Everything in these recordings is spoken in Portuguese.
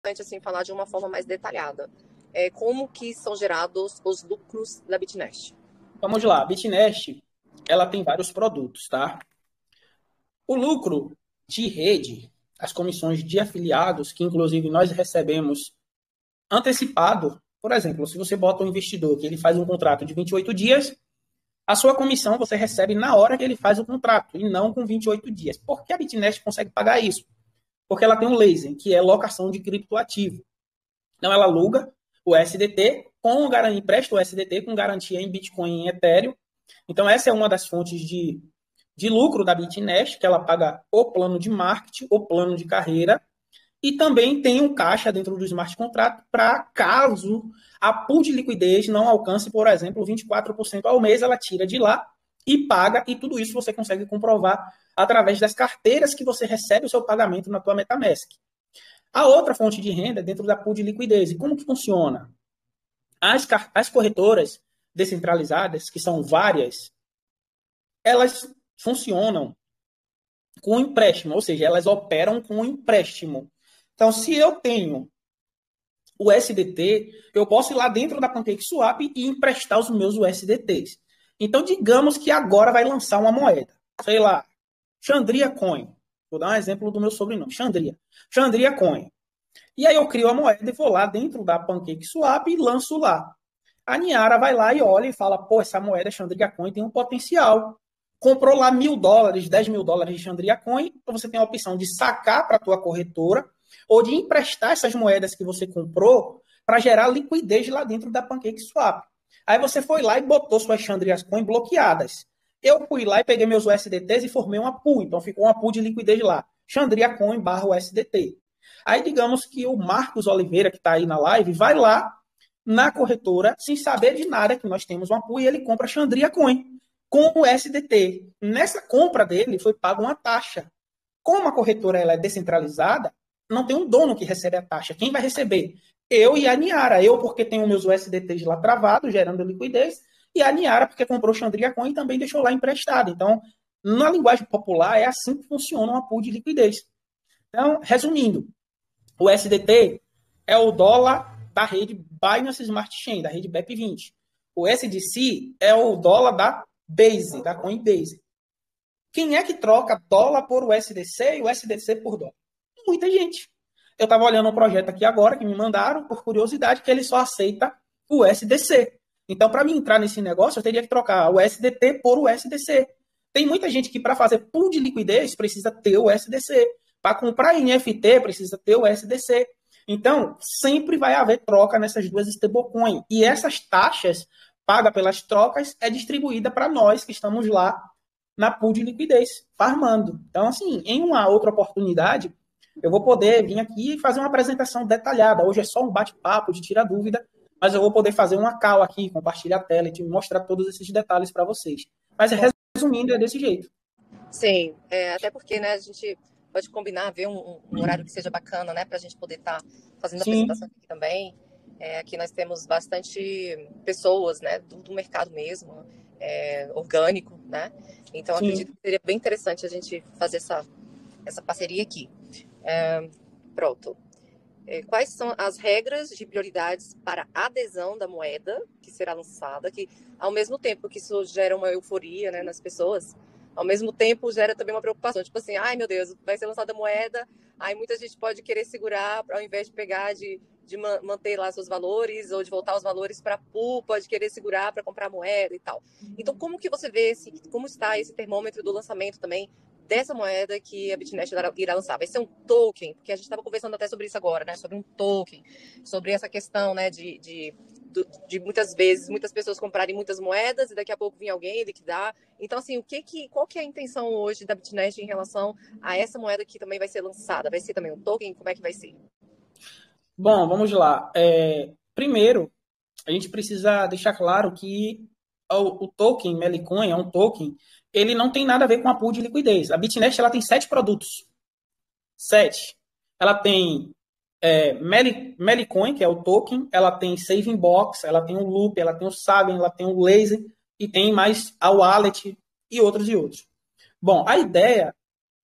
assim, falar de uma forma mais detalhada. Como que são gerados os lucros da Bitnest? Vamos lá, a Bitnest, ela tem vários produtos, tá? O lucro de rede, as comissões de afiliados, que inclusive nós recebemos antecipado, por exemplo, se você bota um investidor que ele faz um contrato de 28 dias, a sua comissão você recebe na hora que ele faz o contrato, e não com 28 dias. Por que a Bitnest consegue pagar isso? Porque ela tem um leasing, que é locação de criptoativo. Então, ela aluga o SDT, empresta o SDT com garantia em Bitcoin e em Ethereum. Então, essa é uma das fontes de lucro da Bitnest, que ela paga o plano de marketing, o plano de carreira, e também tem um caixa dentro do smart contract para caso a pool de liquidez não alcance, por exemplo, 24% ao mês, ela tira de lá e paga, e tudo isso você consegue comprovar através das carteiras que você recebe o seu pagamento na tua MetaMask. A outra fonte de renda é dentro da pool de liquidez. E como que funciona? As corretoras descentralizadas, que são várias, elas funcionam com empréstimo, ou seja, elas operam com empréstimo. Então, se eu tenho o SDT, eu posso ir lá dentro da PancakeSwap e emprestar os meus USDTs. Então, digamos que agora vai lançar uma moeda, sei lá, Chandria Coin. Vou dar um exemplo do meu sobrenome, Chandria. Chandria Coin. E aí eu crio a moeda e vou lá dentro da PancakeSwap e lanço lá. A Niara vai lá e olha e fala, pô, essa moeda Chandria Coin tem um potencial. Comprou lá $1.000, $10.000 de Chandria Coin, então você tem a opção de sacar para a tua corretora ou de emprestar essas moedas que você comprou para gerar liquidez lá dentro da PancakeSwap. Aí você foi lá e botou suas Chandria Coin bloqueadas. Eu fui lá e peguei meus USDTs e formei uma pool. Então ficou uma pool de liquidez lá. Chandria Coin barra USDT. Aí digamos que o Marcos Oliveira, que está aí na live, vai lá na corretora, sem saber de nada, que nós temos uma pool, e ele compra Chandria Coin com o SDT. Nessa compra dele foi paga uma taxa. Como a corretora ela é descentralizada, não tem um dono que recebe a taxa. Quem vai receber? Eu e a Niara. Eu, porque tenho meus USDTs lá travados, gerando liquidez, e a Niara, porque comprou Chandria Coin e também deixou lá emprestado. Então, na linguagem popular, é assim que funciona uma pool de liquidez. Então, resumindo, o SDT é o dólar da rede Binance Smart Chain, da rede BEP20. O SDC é o dólar da Base, da Coinbase. Quem é que troca dólar por USDC e o SDC por dólar? Muita gente. Eu estava olhando um projeto aqui agora que me mandaram, por curiosidade, que ele só aceita o USDC. Então, para mim entrar nesse negócio, eu teria que trocar o USDT por USDC. Tem muita gente que, para fazer pool de liquidez, precisa ter o USDC. Para comprar NFT, precisa ter o USDC. Então, sempre vai haver troca nessas duas stablecoins. E essas taxas pagas pelas trocas é distribuída para nós que estamos lá na pool de liquidez, farmando. Então, assim, em uma outra oportunidade, eu vou poder vir aqui e fazer uma apresentação detalhada. Hoje é só um bate-papo de tirar dúvida, mas eu vou poder fazer uma call aqui, compartilhar a tela e te mostrar todos esses detalhes para vocês. Mas, resumindo, é desse jeito. Sim, até porque, né, a gente pode combinar, ver um horário que seja bacana, né, para a gente poder estar fazendo a apresentação Sim, aqui também. Aqui nós temos bastante pessoas, né, do mercado mesmo, orgânico, né? Então acredito sim. que seria bem interessante a gente fazer essa parceria aqui. Pronto. Quais são as regras de prioridades para adesão da moeda que será lançada? Que ao mesmo tempo que isso gera uma euforia, né, nas pessoas, ao mesmo tempo gera também uma preocupação, tipo assim, ai meu Deus, vai ser lançada a moeda, aí muita gente pode querer segurar ao invés de pegar de manter lá seus valores ou de voltar os valores para a pool, pode querer segurar para comprar moeda e tal. Então, como que você vê como está esse termômetro do lançamento também dessa moeda que a Bitnest irá lançar? Vai ser um token, porque a gente estava conversando até sobre isso agora, né? Sobre um token, sobre essa questão, né, de muitas vezes muitas pessoas comprarem muitas moedas e daqui a pouco vir alguém liquidar. Então, assim, qual que é a intenção hoje da Bitnest em relação a essa moeda que também vai ser lançada? Vai ser também um token? Como é que vai ser? Bom, vamos lá. Primeiro, a gente precisa deixar claro que o token Melicoin é um token, ele não tem nada a ver com a pool de liquidez. A Bitnest ela tem 7 produtos. 7. Ela tem Melicoin, que é o token, ela tem Saving Box, ela tem o Loop, ela tem o Saben, ela tem o Laser, e tem mais a Wallet e outros e outros. Bom, a ideia,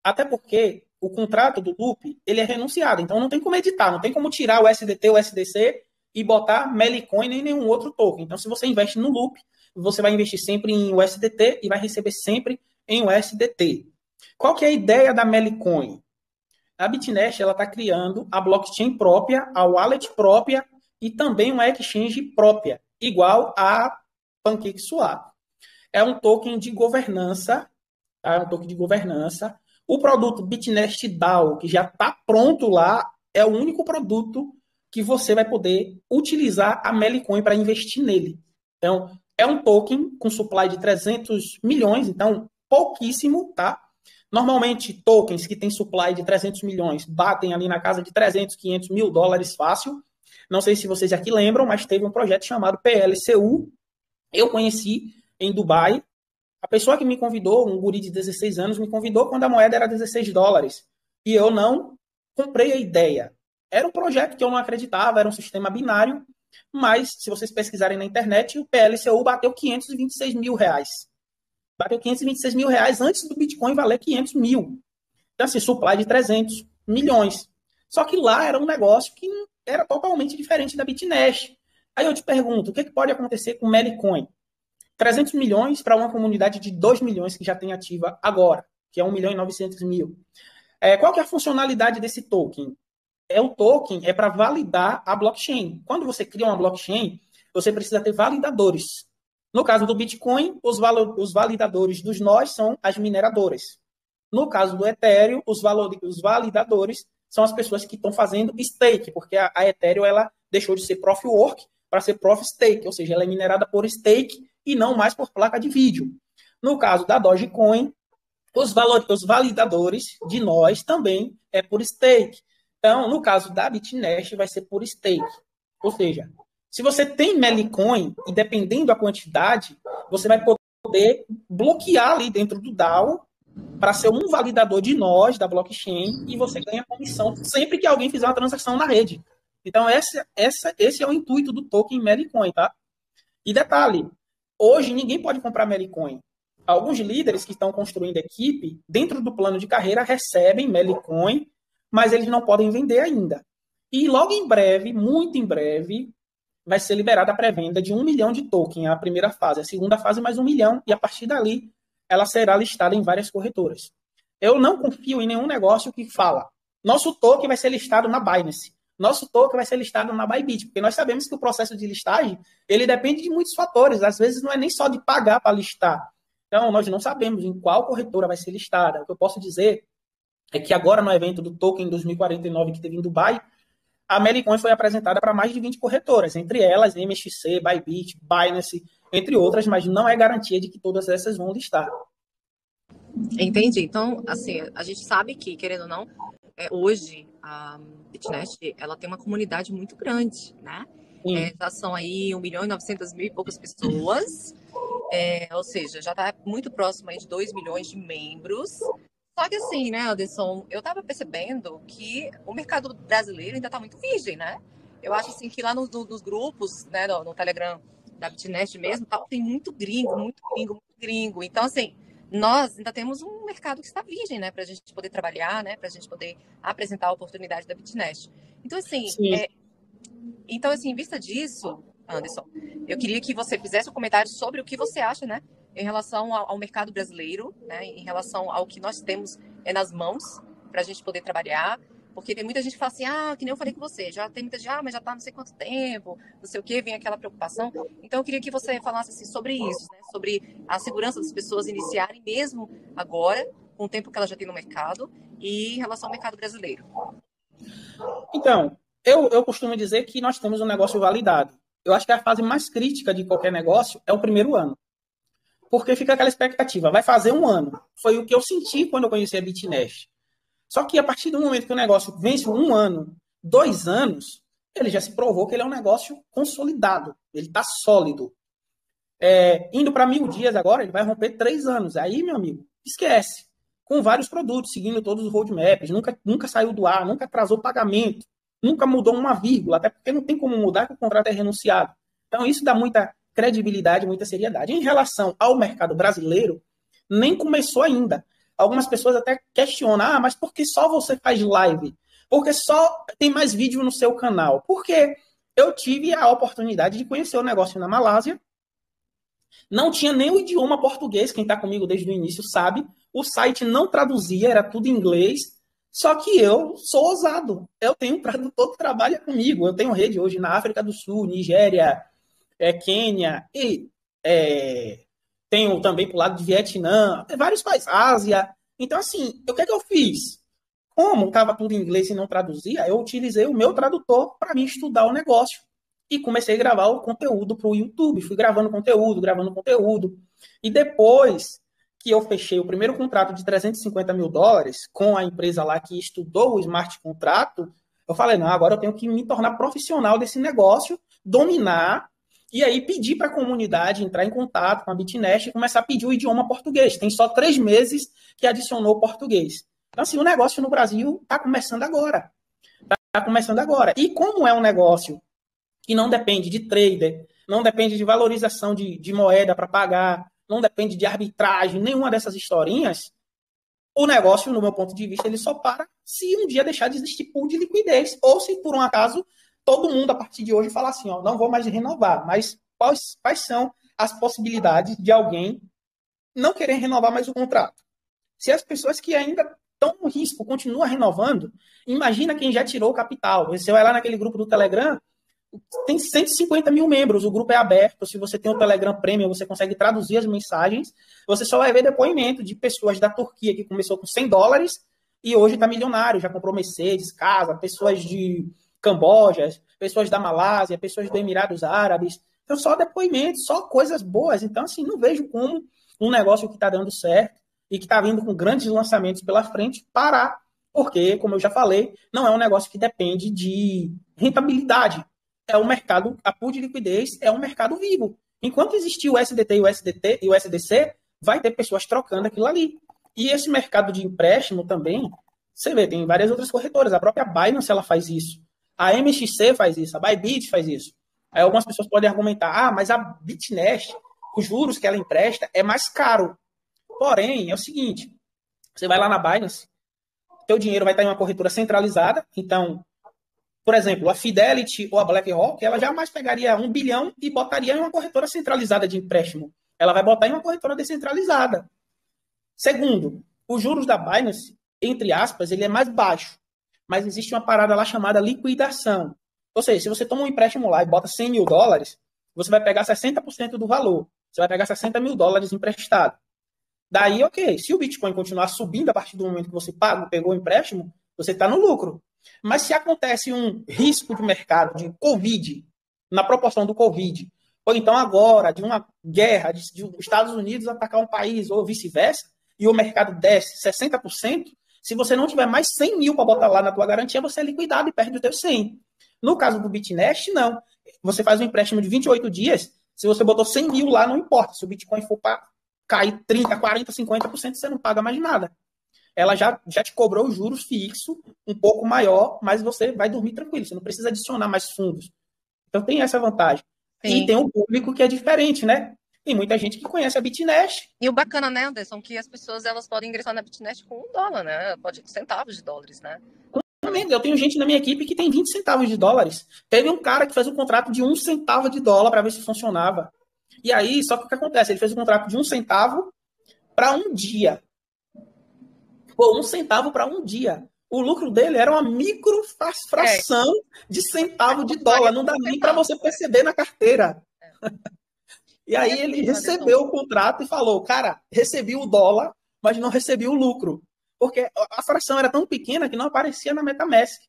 até porque o contrato do loop, ele é renunciado. Então, não tem como editar, não tem como tirar o SDT, o SDC e botar Melicoin nem nenhum outro token. Então, se você investe no loop, você vai investir sempre em USDT e vai receber sempre em USDT. Qual que é a ideia da Melicoin? A Bitnest está criando a blockchain própria, a wallet própria e também uma exchange própria, igual a PancakeSwap. É um token de governança, tá? É um token de governança. O produto Bitnest DAO, que já está pronto lá, é o único produto que você vai poder utilizar a Melicoin para investir nele. Então, é um token com supply de 300 milhões, então pouquíssimo, tá? Normalmente, tokens que têm supply de 300 milhões batem ali na casa de 300, 500 mil dólares fácil. Não sei se vocês aqui lembram, mas teve um projeto chamado PLCU. Eu conheci em Dubai. A pessoa que me convidou, um guri de 16 anos, me convidou quando a moeda era 16 dólares. E eu não comprei a ideia. Era um projeto que eu não acreditava, era um sistema binário, mas se vocês pesquisarem na internet, o PLCU bateu 526 mil reais. Bateu 526 mil reais antes do Bitcoin valer 500 mil. Então, assim, supply de 300 milhões. Só que lá era um negócio que era totalmente diferente da Bitnest. Aí eu te pergunto, o que pode acontecer com o Melicoin? 300 milhões para uma comunidade de 2 milhões que já tem ativa agora, que é 1 milhão e 900 mil. Qual que é a funcionalidade desse token? O token é para validar a blockchain. Quando você cria uma blockchain, você precisa ter validadores. No caso do Bitcoin, os validadores dos nós são as mineradoras. No caso do Ethereum, os validadores são as pessoas que estão fazendo stake, porque a Ethereum ela deixou de ser Proof of Work para ser Proof of Stake, ou seja, ela é minerada por stake e não mais por placa de vídeo. No caso da Dogecoin, os validadores de nós também é por stake. Então, no caso da Bitnest, vai ser por stake. Ou seja, se você tem Melicoin, e dependendo da quantidade, você vai poder bloquear ali dentro do DAO para ser um validador de nós, da blockchain, e você ganha comissão sempre que alguém fizer uma transação na rede. Então, esse é o intuito do token Melicoin, tá? E detalhe, hoje ninguém pode comprar Melicoin. Alguns líderes que estão construindo equipe, dentro do plano de carreira, recebem Melicoin, mas eles não podem vender ainda. E logo em breve, muito em breve, vai ser liberada a pré-venda de 1 milhão de token, a primeira fase. A segunda fase, mais 1 milhão, e a partir dali, ela será listada em várias corretoras. Eu não confio em nenhum negócio que fala, nosso token vai ser listado na Binance, nosso token vai ser listado na Bybit, porque nós sabemos que o processo de listagem, ele depende de muitos fatores, às vezes não é nem só de pagar para listar. Então, nós não sabemos em qual corretora vai ser listada. O que eu posso dizer é que agora no evento do Token 2049 que teve em Dubai, a Melicoin foi apresentada para mais de 20 corretoras, entre elas MXC, Bybit, Binance, entre outras, mas não é garantia de que todas essas vão listar. Entendi. Então, assim, a gente sabe que, querendo ou não, hoje a Bitnest, ela tem uma comunidade muito grande, né? Já são aí 1 milhão e 900 mil e poucas pessoas, ou seja, já está muito próximo aí de 2 milhões de membros. Só que assim, né, Anderson, eu estava percebendo que o mercado brasileiro ainda está muito virgem, né? Eu acho assim que lá nos grupos, né, no Telegram da Bitnest mesmo, tem muito gringo, muito gringo, muito gringo. Então, assim, nós ainda temos um mercado que está virgem, né, para a gente poder trabalhar, né, para a gente poder apresentar a oportunidade da Bitnest. Então, assim, em vista disso, Anderson, eu queria que você fizesse um comentário sobre o que você acha, né, em relação ao mercado brasileiro, né, em relação ao que nós temos nas mãos para a gente poder trabalhar, porque tem muita gente que fala assim, que nem eu falei com você, já tem muita gente, mas já está não sei quanto tempo, não sei o que, vem aquela preocupação. Então, eu queria que você falasse assim, sobre isso, né, sobre a segurança das pessoas iniciarem mesmo agora, com o tempo que elas já têm no mercado, e em relação ao mercado brasileiro. Então, eu costumo dizer que nós temos um negócio validado. Eu acho que a fase mais crítica de qualquer negócio é o primeiro ano. Porque fica aquela expectativa, vai fazer um ano. Foi o que eu senti quando eu conheci a Bitnest. Só que a partir do momento que o negócio vence 1 ano, 2 anos, ele já se provou que ele é um negócio consolidado. Ele está sólido. Indo para 1000 dias agora, ele vai romper 3 anos. Aí, meu amigo, esquece. Com vários produtos, seguindo todos os roadmaps, nunca saiu do ar, nunca atrasou pagamento, nunca mudou uma vírgula, até porque não tem como mudar que o contrato é renunciado. Então, isso dá muita credibilidade, muita seriedade. Em relação ao mercado brasileiro, nem começou ainda. Algumas pessoas até questionam, mas por que só você faz live? Porque só tem mais vídeo no seu canal? Porque eu tive a oportunidade de conhecer o negócio na Malásia, não tinha nem o idioma português, quem está comigo desde o início sabe, o site não traduzia, era tudo em inglês, só que eu sou ousado, eu tenho um tradutor que trabalha comigo, eu tenho rede hoje na África do Sul, Nigéria, Quênia, e tenho também para o lado de Vietnã, vários países, Ásia. Então, assim, o que é que eu fiz? Como estava tudo em inglês e não traduzia, eu utilizei o meu tradutor para me estudar o negócio. E comecei a gravar o conteúdo para o YouTube. Fui gravando conteúdo, gravando conteúdo. E depois que eu fechei o primeiro contrato de $350.000 com a empresa lá que estudou o smart contrato, eu falei, não, agora eu tenho que me tornar profissional desse negócio, dominar, e aí pedir para a comunidade entrar em contato com a Bitnest e começar a pedir o idioma português. Tem só 3 meses que adicionou o português. Então, assim, o negócio no Brasil está começando agora. Está começando agora. E como é um negócio que não depende de trader, não depende de valorização de moeda para pagar, não depende de arbitragem, nenhuma dessas historinhas, o negócio, no meu ponto de vista, ele só para se um dia deixar de existir pool de liquidez, ou se, por um acaso, todo mundo, a partir de hoje, falar assim, não vou mais renovar, mas quais são as possibilidades de alguém não querer renovar mais o contrato? Se as pessoas que ainda estão no risco continuam renovando, imagina quem já tirou o capital. Você vai lá naquele grupo do Telegram, tem 150 mil membros, o grupo é aberto, se você tem o Telegram Premium, você consegue traduzir as mensagens, você só vai ver depoimento de pessoas da Turquia que começou com $100 e hoje está milionário, já comprou Mercedes, casa, pessoas de Camboja, pessoas da Malásia, pessoas dos Emirados Árabes, então só depoimentos, só coisas boas, então assim, não vejo como um negócio que está dando certo e que está vindo com grandes lançamentos pela frente parar, porque, como eu já falei, não é um negócio que depende de rentabilidade, é um mercado, a pool de liquidez é um mercado vivo. Enquanto existir o SDT e o SDT e o SDC, vai ter pessoas trocando aquilo ali. E esse mercado de empréstimo também, você vê, tem várias outras corretoras. A própria Binance, ela faz isso. A MXC faz isso. A Bybit faz isso. Aí algumas pessoas podem argumentar, mas a Bitnest, os juros que ela empresta é mais caro. Porém, é o seguinte, você vai lá na Binance, teu dinheiro vai estar em uma corretora centralizada, então por exemplo, a Fidelity ou a BlackRock, ela jamais pegaria 1 bilhão e botaria em uma corretora centralizada de empréstimo. Ela vai botar em uma corretora descentralizada. Segundo, os juros da Binance, entre aspas, ele é mais baixo. Mas existe uma parada lá chamada liquidação. Ou seja, se você toma um empréstimo lá e bota $100.000, você vai pegar 60% do valor. Você vai pegar $60.000 emprestado. Daí, ok, se o Bitcoin continuar subindo a partir do momento que você pegou o empréstimo, você está no lucro. Mas se acontece um risco de mercado, de Covid, na proporção do Covid, ou então agora, de uma guerra, de os Estados Unidos atacar um país, ou vice-versa, e o mercado desce 60%, se você não tiver mais 100 mil para botar lá na tua garantia, você é liquidado e perde o teu 100. No caso do Bitnest, não. Você faz um empréstimo de 28 dias, se você botou 100 mil lá, não importa. Se o Bitcoin for para cair 30, 40, 50%, você não paga mais nada. Ela já te cobrou os juros fixo, um pouco maior, mas você vai dormir tranquilo, você não precisa adicionar mais fundos. Então tem essa vantagem. Sim. E tem um público que é diferente, né? Tem muita gente que conhece a Bitnest. E o bacana, né, Anderson, que as pessoas elas podem ingressar na Bitnest com $1, né? Pode centavos de dólares, né? Eu tenho gente na minha equipe que tem 20 centavos de dólares. Teve um cara que fez um contrato de 1 centavo de dólar para ver se funcionava. E aí, só que o que acontece? Ele fez um contrato de 1 centavo para um dia. Pô, 1 centavo para um dia. O lucro dele era uma microfração de centavo de dólar. Não dá nem para você perceber na carteira. E aí ele recebeu o contrato e falou, cara, recebi o dólar, mas não recebi o lucro. Porque a fração era tão pequena que não aparecia na MetaMask.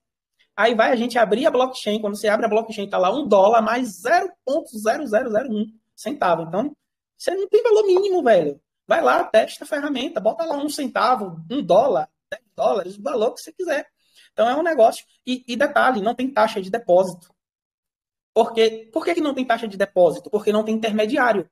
Aí vai a gente abrir a blockchain, quando você abre a blockchain, está lá $1 mais 0,0001 centavo. Então, você não tem valor mínimo, velho. Vai lá, testa a ferramenta, bota lá 1 centavo, $1, $10, o valor que você quiser. Então é um negócio. E detalhe, não tem taxa de depósito. Por que não tem taxa de depósito? Porque não tem intermediário.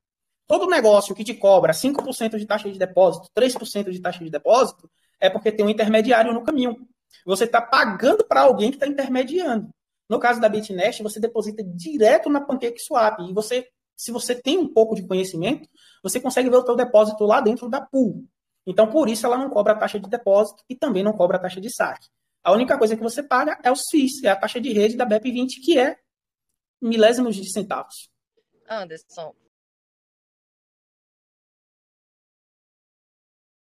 Todo negócio que te cobra 5% de taxa de depósito, 3% de taxa de depósito, é porque tem um intermediário no caminho. Você está pagando para alguém que está intermediando. No caso da Bitnest, você deposita direto na PancakeSwap. E você, se você tem um pouco de conhecimento, você consegue ver o seu depósito lá dentro da pool. Então, por isso, ela não cobra a taxa de depósito e também não cobra a taxa de saque. A única coisa que você paga é os FIIs, é a taxa de rede da BEP20, que é milésimos de centavos. Anderson,